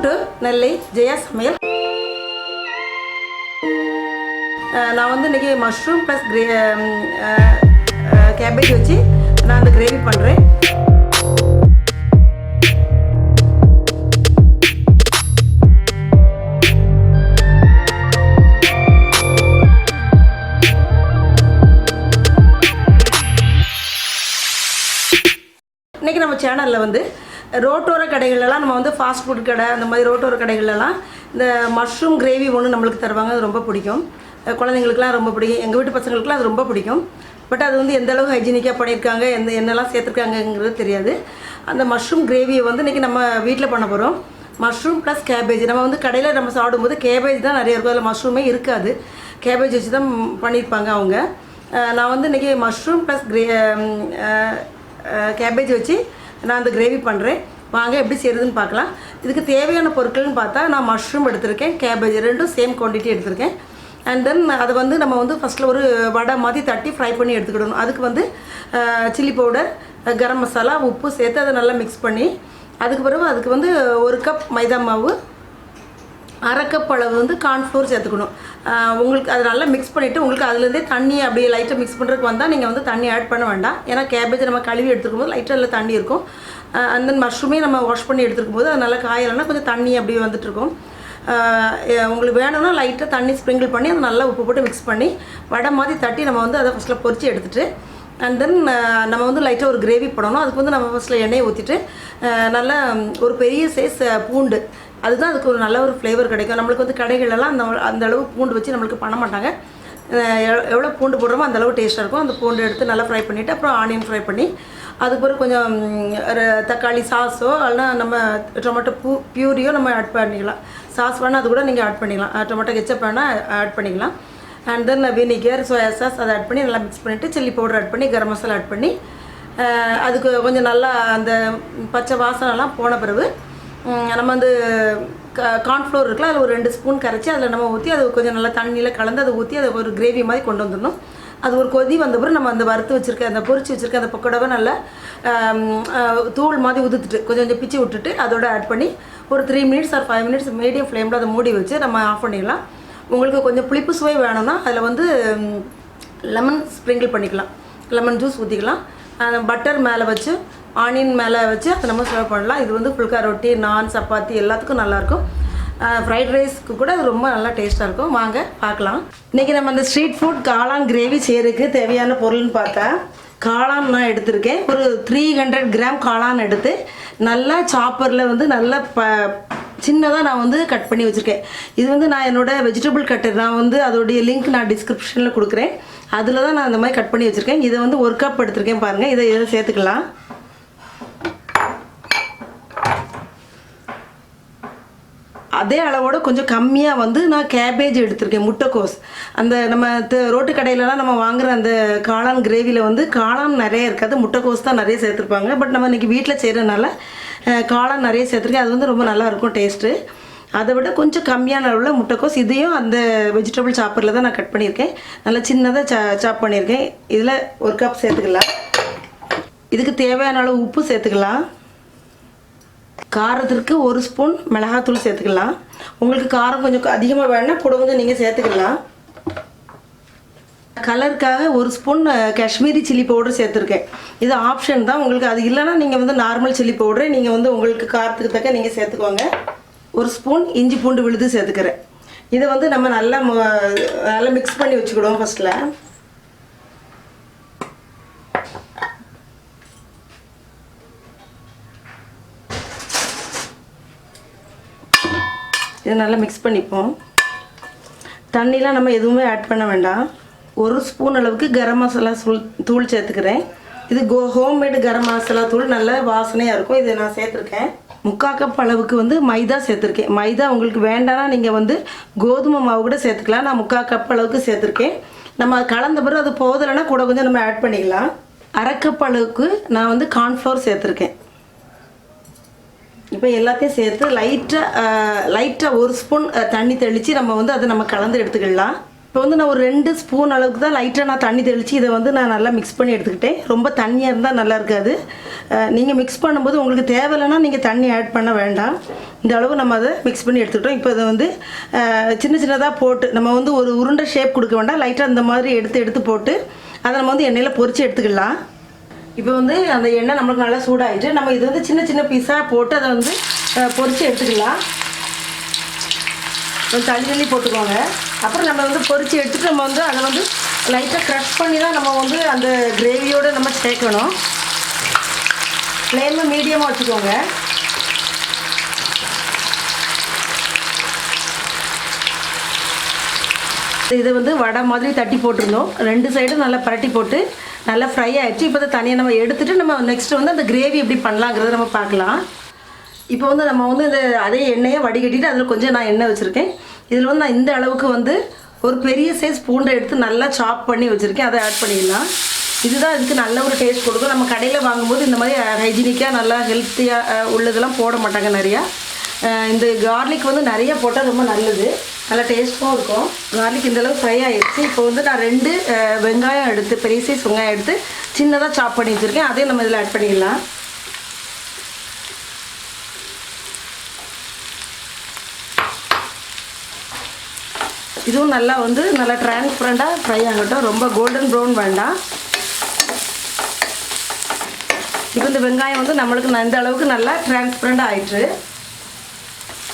to Nellai, Jeyas Samaiyal. நான் வந்து இன்னைக்கு மஷ்ரூம் ப்ளஸ் கேபேஜ் வச்சு நான் அந்த கிரேவி பண்ணுறேன். இன்றைக்கி நம்ம சேனலில் வந்து ரோட்டோர கடைகளெல்லாம் நம்ம வந்து ஃபாஸ்ட் ஃபுட் கடை அந்த மாதிரி ரோட்டோர கடைகளெல்லாம் இந்த மஷ்ரூம் கிரேவி ஒன்று நம்மளுக்கு தருவாங்க. அது ரொம்ப பிடிக்கும், குழந்தைங்களுக்குலாம் ரொம்ப பிடிக்கும், எங்கள் வீட்டு பசங்களுக்குலாம் அது ரொம்ப பிடிக்கும். பட் அது வந்து எந்த அளவுக்கு ஹைஜீனிக்காக பண்ணியிருக்காங்க, என்னெல்லாம் சேர்த்துருக்காங்கங்கிறது தெரியாது. அந்த மஷ்ரூம் கிரேவியை வந்து இன்றைக்கி நம்ம வீட்டில் பண்ண போகிறோம். Mushroom plus cabbage. நம்ம வந்து கடையில் நம்ம சாப்பிடும்போது கேபேஜ் தான் நிறைய இருக்கும், அதில் மஷ்ரூமே இருக்காது. கேபேஜ் வச்சு தான் பண்ணியிருப்பாங்க அவங்க. நான் வந்து இன்றைக்கி மஷ்ரூம் ப்ளஸ் கேபேஜ் வச்சு நான் அந்த கிரேவி பண்ணுறேன். வாங்க எப்படி செய்கிறதுன்னு பார்க்கலாம். இதுக்கு தேவையான பொருட்கள்னு பார்த்தா நான் மஷ்ரூம் எடுத்திருக்கேன், கேபேஜ் ரெண்டும் சேம் குவான்டிட்டி எடுத்திருக்கேன். அண்ட் தென் அதை வந்து நம்ம வந்து ஃபஸ்ட்டில் ஒரு வடை மாதிரி தட்டி ஃப்ரை பண்ணி எடுத்துக்கிடணும். அதுக்கு வந்து சில்லி பவுடர், கரம் மசாலா, உப்பு சேர்த்து அதை நல்லா மிக்ஸ் பண்ணி அதுக்கு பிறகு அதுக்கு வந்து 1 கப் மைதா மாவு, 1/2 கப் அளவு வந்து கார்ன்ஃப்ளோர் சேர்த்துக்கணும். உங்களுக்கு அதை நல்லா மிக்ஸ் பண்ணிவிட்டு உங்களுக்கு அதுலேருந்தே தண்ணி அப்படியே லைட்டாக மிக்ஸ் பண்ணுறதுக்கு வந்தால் நீங்கள் வந்து தண்ணி ஆட் பண்ண வேண்டாம். ஏன்னா கேபேஜ் நம்ம கழுவி எடுத்துக்கும் போது லைட்டாக இல்லை தண்ணி இருக்கும். அண்ட் தென் மஷ்ரூமே நம்ம வாஷ் பண்ணி எடுத்துக்கும் போது அது நல்லா காயலைன்னா கொஞ்சம் தண்ணி அப்படியே வந்துட்டுருக்கும். உங்களுக்கு வேணும்னா லைட்டாக தண்ணி ஸ்ப்ரிங்கிள் பண்ணி அதை நல்லா உப்பு போட்டு மிக்ஸ் பண்ணி வடை மாதிரி தட்டி நம்ம வந்து அதை ஃபஸ்ட்டில் பொரித்து எடுத்துகிட்டு அண்ட் தென் நம்ம வந்து லைட்டாக ஒரு கிரேவி போடணும். அதுக்கு வந்து நம்ம ஃபஸ்ட்டில் எண்ணெயை ஊற்றிட்டு நல்லா ஒரு பெரிய சைஸ் பூண்டு, அதுதான் அதுக்கு ஒரு நல்ல ஒரு ஃப்ளேவர் கிடைக்கும். நம்மளுக்கு வந்து கடைகளெல்லாம் அந்த அளவு பூண்டு வச்சு நம்மளுக்கு பண்ண மாட்டாங்க. எவ்வளோ பூண்டு போடுறோமோ அந்தளவு டேஸ்ட்டாக இருக்கும். அந்த பூண்டு எடுத்து நல்லா ஃப்ரை பண்ணிவிட்டு அப்புறம் ஆனியன் ஃப்ரை பண்ணி அதுக்கு பிறகு கொஞ்சம் தக்காளி சாஸோ இல்லைனா நம்ம டொமேட்டோ பியூரியோ நம்ம ஆட் பண்ணிக்கலாம். சாஸ் வேணால் அது கூட நீங்கள் ஆட் பண்ணிக்கலாம். டொமேட்டோ கெச்சப் வேணால் ஆட் பண்ணிக்கலாம். And then vinegar, soya sauce அதை ஆட் பண்ணி நல்லா மிக்ஸ் பண்ணிவிட்டு சில்லி பவுடர் ஆட் பண்ணி கரம் மசாலா ஆட் பண்ணி அதுக்கு கொஞ்சம் நல்லா அந்த பச்சை வாசனைலாம் போன பிறகு நம்ம வந்து கார்ன்ஃப்ளோர் இருக்குல்ல, அதில் ஒரு 2 ஸ்பூன் கரைச்சி அதில் நம்ம ஊற்றி அது கொஞ்சம் நல்லா தண்ணியில் கலந்து அதை ஊற்றி அதை ஒரு கிரேவி மாதிரி கொண்டு வந்துடணும். அது ஒரு கொதி வந்த பிறகு நம்ம அந்த வறுத்து வச்சுருக்க அந்த பொரிச்சு வச்சுருக்க அந்த பக்கோடாவை நல்லா தூள் மாதிரி உதுத்துட்டு கொஞ்சம் பிச்சு விட்டுட்டு அதோட ஆட் பண்ணி ஒரு 3 மினிட்ஸ் ஆர் 5 மினிட்ஸ் மீடியம் ஃப்ளேமில் அதை மூடி வச்சு நம்ம ஆஃப் பண்ணிடலாம். உங்களுக்கு கொஞ்சம் புளிப்பு சுவை வேணும்னா அதில் வந்து லெமன் ஸ்ப்ரிங்கிள் பண்ணிக்கலாம், லெமன் ஜூஸ் ஊற்றிக்கலாம். பட்டர் மேலே வச்சு ஆனியன் மேலே வச்சு அதை நம்ம சர்வ் பண்ணலாம். இது வந்து புல்கா ரொட்டி, நான், சப்பாத்தி எல்லாத்துக்கும் நல்லாயிருக்கும். ஃப்ரைட் ரைஸ்க்கு கூட அது ரொம்ப நல்லா டேஸ்ட்டாக இருக்கும். வாங்க பார்க்கலாம். இன்றைக்கி நம்ம அந்த ஸ்ட்ரீட் ஃபுட் காளான் கிரேவி செய்கிறதுக்கு தேவையான பொருள்னு பார்த்தா காளான் நான் எடுத்திருக்கேன். ஒரு 300 கிராம் காளான் எடுத்து நல்லா சாப்பரில் வந்து நல்லா சின்னதாக நான் வந்து கட் பண்ணி வச்சுருக்கேன். இது வந்து நான் என்னோடய வெஜிடபிள் கட்டர், நான் வந்து அதோடைய லிங்க் நான் டிஸ்கிரிப்ஷனில் கொடுக்குறேன். அதில் தான் நான் அந்த மாதிரி கட் பண்ணி வச்சுருக்கேன். இதை வந்து 1 கப் எடுத்திருக்கேன் பாருங்கள். இதை சேர்த்துக்கலாம். அதே அளவோட கொஞ்சம் கம்மியாக வந்து நான் கேபேஜ் எடுத்திருக்கேன், முட்டைக்கோஸ். அந்த நம்ம ரோட்டு கடையிலலாம் நம்ம வாங்குகிற அந்த காளான் கிரேவியில் வந்து காளான் நிறைய இருக்காது, முட்டைக்கோஸ் தான் நிறைய சேர்த்துருப்பாங்க. பட் நம்ம இன்றைக்கி வீட்டில் செய்கிறதுனால காளான் நிறைய சேர்த்துருக்கேன். அது வந்து ரொம்ப நல்லாயிருக்கும் டேஸ்ட்டு. அதை விட கொஞ்சம் கம்மியான அளவில் முட்டைக்கோஸ், இதையும் அந்த வெஜிடபிள் சாப்பரில் தான் நான் கட் பண்ணியிருக்கேன். நல்லா சின்னதாக சாப் பண்ணியிருக்கேன். இதில் 1 கப் சேர்த்துக்கலாம். இதுக்கு தேவையான அளவு உப்பு சேர்த்துக்கலாம். காரத்திற்கு 1 ஸ்பூன் மிளகாத்தூள் சேர்த்துக்கலாம். உங்களுக்கு காரம் கொஞ்சம் அதிகமாக வேணுன்னா கூட கொஞ்சம் நீங்கள் சேர்த்துக்கலாம். கலருக்காக 1 ஸ்பூன் காஷ்மீரி சில்லி பவுடர் சேர்த்துருக்கேன். இது ஆப்ஷன் தான், உங்களுக்கு அது இல்லைன்னா நீங்கள் வந்து நார்மல் சில்லி பவுடரை நீங்கள் வந்து உங்களுக்கு காரத்துக்கு தக்க நீங்கள் சேர்த்துக்கோங்க. 1 ஸ்பூன் இஞ்சி பூண்டு விழுது சேர்த்துக்கிறேன். இதை வந்து நம்ம நல்லா மிக்ஸ் பண்ணி வச்சுக்கிடுவோம். ஃபஸ்ட்டில் இதை நல்லா மிக்ஸ் பண்ணிப்போம். தண்ணிலாம் நம்ம எதுவுமே ஆட் பண்ண வேண்டாம். 1 ஸ்பூன் அளவுக்கு கரம் மசாலா தூள் சேர்த்துக்கிறேன். இது ஹோம்மேடு கரம் மசாலா தூள், நல்ல வாசனையாக இருக்கும். இதை நான் சேர்த்துருக்கேன். 3/4 கப் அளவுக்கு வந்து மைதா சேர்த்துருக்கேன். மைதா உங்களுக்கு வேண்டாம்னா நீங்கள் வந்து கோதுமை மாவு கூட சேர்த்துக்கலாம். நான் 3/4 கப் அளவுக்கு சேர்த்துருக்கேன். நம்ம கலந்த பிறகு அது போதலைன்னா கூட கொஞ்சம் நம்ம ஆட் பண்ணிக்கலாம். 1/2 கப் அளவுக்கு நான் வந்து கார்ன்ஃப்ளவர் சேர்த்துருக்கேன். இப்போ எல்லாத்தையும் சேர்த்து லைட்டாக 1 ஸ்பூன் தண்ணி தெளித்து நம்ம வந்து அதை நம்ம கலந்து எடுத்துக்கலாம். இப்போ வந்து நான் ஒரு 2 ஸ்பூன் அளவுக்கு தான் லைட்டாக நான் தண்ணி தெளித்து இதை வந்து நான் நல்லா மிக்ஸ் பண்ணி எடுத்துக்கிட்டேன். ரொம்ப தண்ணியாக இருந்தால் நல்லா இருக்காது. நீங்கள் மிக்ஸ் பண்ணும்போது உங்களுக்கு தேவையில்லைன்னா நீங்கள் தண்ணி ஆட் பண்ண வேண்டாம். இந்த அளவு நம்ம அதை மிக்ஸ் பண்ணி எடுத்துக்கிட்டோம். இப்போ இதை வந்து சின்ன சின்னதாக போட்டு நம்ம வந்து ஒரு உருண்டை ஷேப் கொடுக்க வேண்டாம். லைட்டாக இந்த மாதிரி எடுத்து போட்டு அதை நம்ம வந்து எண்ணெயில் பொரித்து எடுத்துக்கலாம். இப்போ வந்து அந்த எண்ணெய் நம்மளுக்கு நல்லா சூடாகிட்டு நம்ம இது வந்து சின்ன சின்ன பீஸாக போட்டு அதை வந்து பொரித்து எடுத்துக்கலாம். கொஞ்சம் தள்ளி போட்டுக்கோங்க. அப்புறம் நம்ம வந்து பொரித்து எடுத்துகிட்டு நம்ம வந்து அதை வந்து லைட்டாக க்ரஷ் பண்ணி தான் நம்ம வந்து அந்த கிரேவியோடு நம்ம சேர்க்கணும். ஃப்ளேமை மீடியமாக வச்சுக்கோங்க. இதை வந்து வடை மாதிரி தட்டி போட்டிருந்தோம். 2 சைடும் நல்லா பரட்டி போட்டு நல்லா ஃப்ரை ஆகிடுச்சு. இப்போ அதை தனியாக நம்ம எடுத்துகிட்டு நம்ம நெக்ஸ்ட்டு வந்து அந்த கிரேவி எப்படி பண்ணலாங்கிறத நம்ம பார்க்கலாம். இப்போ வந்து நம்ம வந்து இந்த அதே எண்ணெயை வடிகட்டிட்டு அதில் கொஞ்சம் நான் எண்ணெய் வச்சுருக்கேன். இதில் வந்து நான் இந்த அளவுக்கு வந்து ஒரு பெரிய சைஸ் பூண்டை எடுத்து நல்லா சாப் பண்ணி வச்சுருக்கேன். அதை ஆட் பண்ணிடலாம். இதுதான் இதுக்கு நல்ல ஒரு டேஸ்ட் கொடுக்கும். நம்ம கடையில் வாங்கும்போது இந்த மாதிரி ஹைஜீனிக்காக நல்லா ஹெல்த்தியாக உள்ளதெல்லாம் போட மாட்டாங்க நிறையா. இந்த கார்லிக் வந்து நிறைய போட்டால் ரொம்ப நல்லது, நல்லா டேஸ்ட்டும் இருக்கும். கார்லிக் இந்தளவு ஃப்ரை ஆகிடுச்சு. இப்போ வந்து நான் 2 வெங்காயம் எடுத்து பெரிய சைஸ் வெங்காயம் எடுத்து சின்னதாக சாப் பண்ணி வச்சுருக்கேன். அதையும் நம்ம இதில் ஆட் பண்ணிடலாம். இதுவும் நல்லா வந்து நல்லா டிரான்ஸ்பரண்டாக ஃப்ரை ஆகட்டும். ரொம்ப கோல்டன் ப்ரௌன் வேண்டாம். இப்போ இந்த வெங்காயம் வந்து நம்மளுக்கு இந்த அளவுக்கு நல்லா டிரான்ஸ்பரண்டாக ஆயிடுச்சு.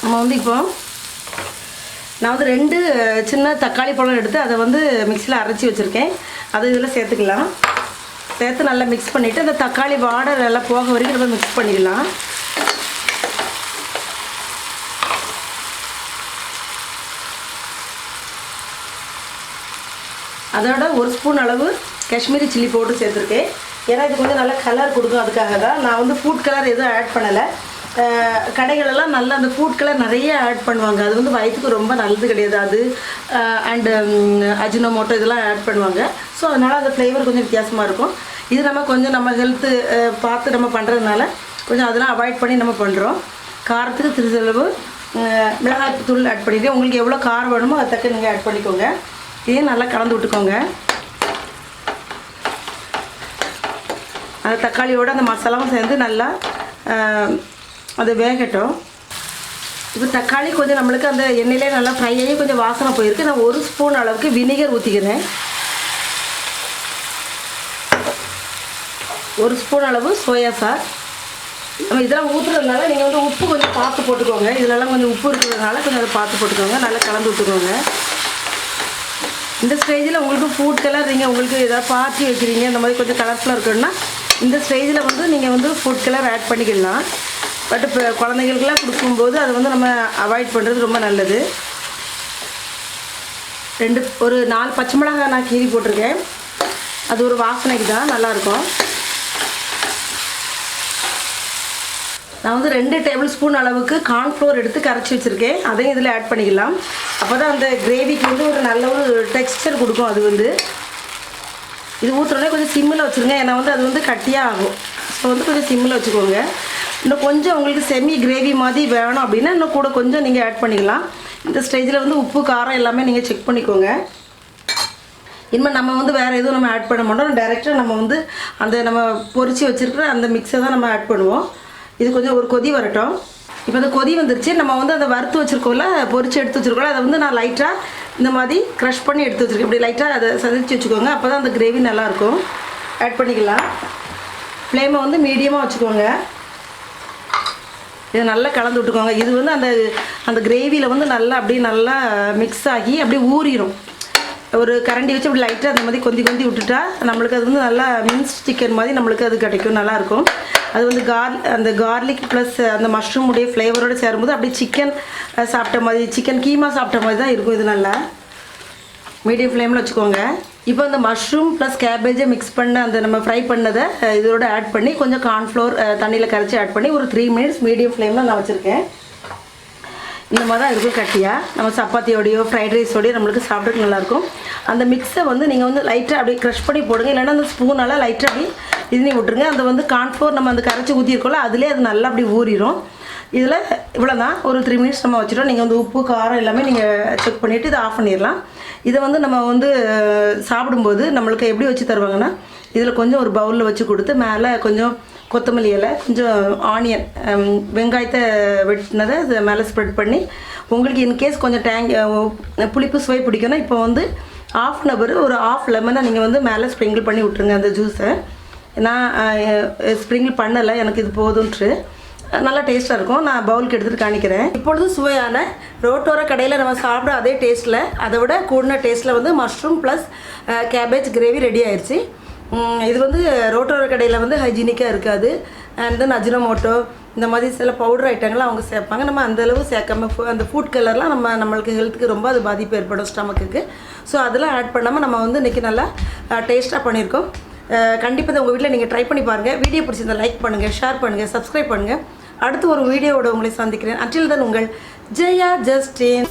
நம்ம வந்து இப்போ நான் வந்து 2 சின்ன தக்காளி பழம் எடுத்து அதை வந்து மிக்சியில் அரைச்சி வச்சுருக்கேன். அதை இதில் சேர்த்துக்கலாம். சேர்த்து நல்லா மிக்ஸ் பண்ணிவிட்டு அந்த தக்காளி வாடை நல்லா போக வரைக்கும் நம்ம மிக்ஸ் பண்ணிக்கலாம். அதோட 1 ஸ்பூன் அளவு காஷ்மீரி சில்லி பவுடர் சேர்த்துருக்கேன். ஏன்னா இது கொஞ்சம் நல்லா கலர் கொடுக்கும், அதுக்காக தான். நான் வந்து ஃபுட் கலர் எதுவும் ஆட் பண்ணலை. கடைகளெல்லாம் நல்லா அந்த ஃபுட் கலர் நிறைய ஆட் பண்ணுவாங்க. அது வந்து வயிற்றுக்கு ரொம்ப நல்லது கிடையாது. அது அண்டு அஜினோமோட்டோ இதெல்லாம் ஆட் பண்ணுவாங்க. ஸோ அதனால் அந்த ஃப்ளேவர் கொஞ்சம் வித்தியாசமாக இருக்கும். இது நம்ம கொஞ்சம் நம்ம ஹெல்த்து பார்த்து நம்ம பண்ணுறதுனால கொஞ்சம் அதெல்லாம் அவாய்ட் பண்ணி நம்ம பண்ணுறோம். காரத்துக்கு சிறிதளவு மிளகாய் தூள் ஆட் பண்ணிவிட்டு உங்களுக்கு எவ்வளோ காரம் வேணுமோ அதை தக்க நீங்கள் ஆட் பண்ணிக்கோங்க. இதையும் நல்லா கலந்து விட்டுக்கோங்க. அந்த தக்காளியோடு அந்த மசாலாவும் சேர்ந்து நல்லா அது வேகட்டும். இப்போ தக்காளி கொஞ்சம் நம்மளுக்கு அந்த எண்ணெயிலே நல்லா ஃப்ரை ஆகி கொஞ்சம் வாசனை போயிருக்கு. நான் 1 ஸ்பூன் அளவுக்கு வினிகர் ஊற்றிக்கிறேன். 1 ஸ்பூன் அளவு சோயா சாஸ். நம்ம இதெல்லாம் ஊற்றுறதுனால நீங்கள் வந்து உப்பு கொஞ்சம் பார்த்து போட்டுக்கோங்க. இதிலெல்லாம் கொஞ்சம் உப்பு இருக்கிறதுனால கொஞ்சம் அதை பார்த்து போட்டுக்கோங்க. நல்லா கலந்து விட்டுக்கோங்க. இந்த ஸ்டேஜில் உங்களுக்கு ஃபுட் கலர் நீங்கள் உங்களுக்கு ஏதாவது பார்ட்டி வைக்கிறீங்க இந்த மாதிரி கொஞ்சம் கலர்ஃபுல்லாக இருக்கணும்னா இந்த ஸ்டேஜில் வந்து நீங்கள் வந்து ஃபுட் கலர் ஆட் பண்ணிக்கலாம். பட் இப்போ குழந்தைகளுக்கெல்லாம் கொடுக்கும்போது அதை வந்து நம்ம அவாய்ட் பண்ணுறது ரொம்ப நல்லது. ஒரு 4 பச்சை மிளகாய் நான் கீறி போட்டிருக்கேன். அது ஒரு வாசனைக்கு தான் நல்லாயிருக்கும். நான் வந்து 2 டேபிள் ஸ்பூன் அளவுக்கு கார்ன்ஃப்ளோர் எடுத்து கரைச்சி வச்சுருக்கேன். அதையும் இதில் ஆட் பண்ணிக்கலாம். அப்போ தான் அந்த கிரேவிக்கு வந்து ஒரு நல்ல ஒரு டெக்ஸ்சர் கொடுக்கும். அது வந்து இது ஊற்றுறோன்னே கொஞ்சம் சிம்மில் வச்சுருங்க. ஏன்னா வந்து அது வந்து கட்டியாக ஆகும். ஸோ வந்து கொஞ்சம் சிம்மில் வச்சுக்கோங்க. இன்னும் கொஞ்சம் உங்களுக்கு செமி கிரேவி மாதிரி வேணும் அப்படின்னா இன்னும் கூட கொஞ்சம் நீங்கள் ஆட் பண்ணிக்கலாம். இந்த ஸ்டேஜில் வந்து உப்பு காரம் எல்லாமே நீங்கள் செக் பண்ணிக்கோங்க. இனிமேல் நம்ம வந்து வேறு எதுவும் நம்ம ஆட் பண்ண மாட்டோம். டைரெக்டாக நம்ம வந்து அந்த நம்ம பொரித்து வச்சுருக்கிற அந்த மிக்ஸை தான் நம்ம ஆட் பண்ணுவோம். இது கொஞ்சம் ஒரு கொதி வரட்டும். இப்போ அந்த கொதி வந்துருச்சு. நம்ம வந்து அந்த வறுத்து வச்சுருக்கோம்ல, பொரிச்சு எடுத்து வச்சுருக்கோம்ல, அதை வந்து நான் லைட்டாக இந்த மாதிரி க்ரஷ் பண்ணி எடுத்து வச்சுருக்கேன். இப்படி லைட்டாக அதை சதைச்சி வச்சுக்கோங்க. அப்போ தான் அந்த கிரேவி நல்லாயிருக்கும். ஆட் பண்ணிக்கலாம். ஃப்ளேமை வந்து மீடியமாக வச்சுக்கோங்க. இதை நல்லா கலந்து விட்டுக்கோங்க. இது வந்து அந்த அந்த கிரேவியில் வந்து நல்லா அப்படியே நல்லா மிக்ஸ் ஆகி அப்படியே ஊறிடும். ஒரு கரண்டி வச்சு அப்படி லைட்டாக அந்த மாதிரி கொந்தி விட்டுட்டா நம்மளுக்கு அது வந்து நல்லா மின்ஸ் சிக்கன் மாதிரி நம்மளுக்கு அது கிடைக்கும், நல்லாயிருக்கும். அது வந்து அந்த கார்லிக் ப்ளஸ் அந்த மஷ்ரூமுடைய ஃப்ளேவரோடு சேரும்போது அப்படியே சிக்கன் சாப்பிட்ட மாதிரி, சிக்கன் கீமா சாப்பிட்ட மாதிரி தான் இருக்கும். இது நல்லா மீடியம் ஃப்ளேமில் வச்சுக்கோங்க. இப்போ இந்த மஷ்ரூம் ப்ளஸ் கேபேஜை மிக்ஸ் பண்ண அந்த நம்ம ஃப்ரை பண்ணதை இதோட ஆட் பண்ணி கொஞ்சம் கார்ன்ஃப்ளோர் தண்ணியில் கரைச்சி ஆட் பண்ணி ஒரு 3 மினிட்ஸ் மீடியம் ஃப்ளேமில் நான் வச்சுருக்கேன். இந்த மாதிரி தான் இருக்கும் கட்டியாக. நம்ம சப்பாத்தியோடையோ ஃப்ரைட் ரைஸோடையோ நம்மளுக்கு சாப்பிட்றதுக்கு நல்லாயிருக்கும். அந்த மிக்ஸை வந்து நீங்கள் வந்து லைட்டாக அப்படியே க்ரஷ் பண்ணி போடுங்க. இல்லைன்னா அந்த ஸ்பூனால் லைட்டாக அப்படி இதுனி விட்டுருங்க. அந்த வந்து கார்ன்ஃப்ளோர் நம்ம அந்த கரைச்சி ஊற்றிருக்கோம்ல, அதிலே அது நல்லா அப்படி ஊறிடும். இதில் இவ்வளோ தான். ஒரு 3 மினிட்ஸ் நம்ம வச்சுட்டோம். நீங்கள் வந்து உப்பு காரம் எல்லாமே நீங்கள் செக் பண்ணிவிட்டு இதை ஆஃப் பண்ணிடலாம். இதை வந்து நம்ம வந்து சாப்பிடும்போது நம்மளுக்கு எப்படி வச்சு தருவாங்கன்னா, இதில் கொஞ்சம் ஒரு பவுலில் வச்சு கொடுத்து மேலே கொஞ்சம் கொத்தமல்லி இலை, கொஞ்சம் ஆனியன், வெங்காயத்தை வெட்டினதை அது மேலே ஸ்ப்ரெட் பண்ணி, உங்களுக்கு இன்கேஸ் கொஞ்சம் புளிப்பு சுவை பிடிக்கும்னா இப்போ வந்து ½ அன் ஹவர் ஒரு ½ லெமனை நீங்கள் வந்து மேலே ஸ்ப்ரிங்கிள் பண்ணி விட்ருங்க அந்த ஜூஸை. நான் ஸ்ப்ரிங்கிள் பண்ணலை, எனக்கு இது போதுன்ட்டு. நல்லா டேஸ்ட்டாக இருக்கும். நான் பவுலுக்கு எடுத்துகிட்டு காணிக்கிறேன். இப்பொழுது சுவையான ரோட்டோர கடையில் நம்ம சாப்பிட்ற அதே டேஸ்ட்டில், அதை விட கூடின டேஸ்ட்டில் வந்து mushroom plus cabbage gravy ready ஆயிடுச்சு. இது வந்து ரோட்டோர கடையில் வந்து ஹைஜீனிக்காக இருக்காது. அண்ட் தென் அஜினோமோட்டோ இந்த மாதிரி சில பவுடர் ஐட்டங்கள்லாம் அவங்க சேர்ப்பாங்க. நம்ம அந்தளவு சேர்க்காம அந்த ஃபுட் கலர்லாம் நம்மளுக்கு ஹெல்த்துக்கு ரொம்ப அது பாதிப்பு ஏற்படும் ஸ்டமக்குக்கு. ஸோ அதெல்லாம் ஆட் பண்ணாமல் நம்ம வந்து இன்றைக்கி நல்லா டேஸ்ட்டாக பண்ணியிருக்கோம். கண்டிப்பாக உங்கள் வீட்டில் நீங்கள் ட்ரை பண்ணி பாருங்கள். வீடியோ பிடிச்சிருந்தா லைக் பண்ணுங்கள், ஷேர் பண்ணுங்கள், சப்ஸ்கிரைப் பண்ணுங்கள். அடுத்து ஒரு வீடியோவோட உங்களை சந்திக்கிறேன். until then உங்கள் ஜெயா ஜஸ்டின்.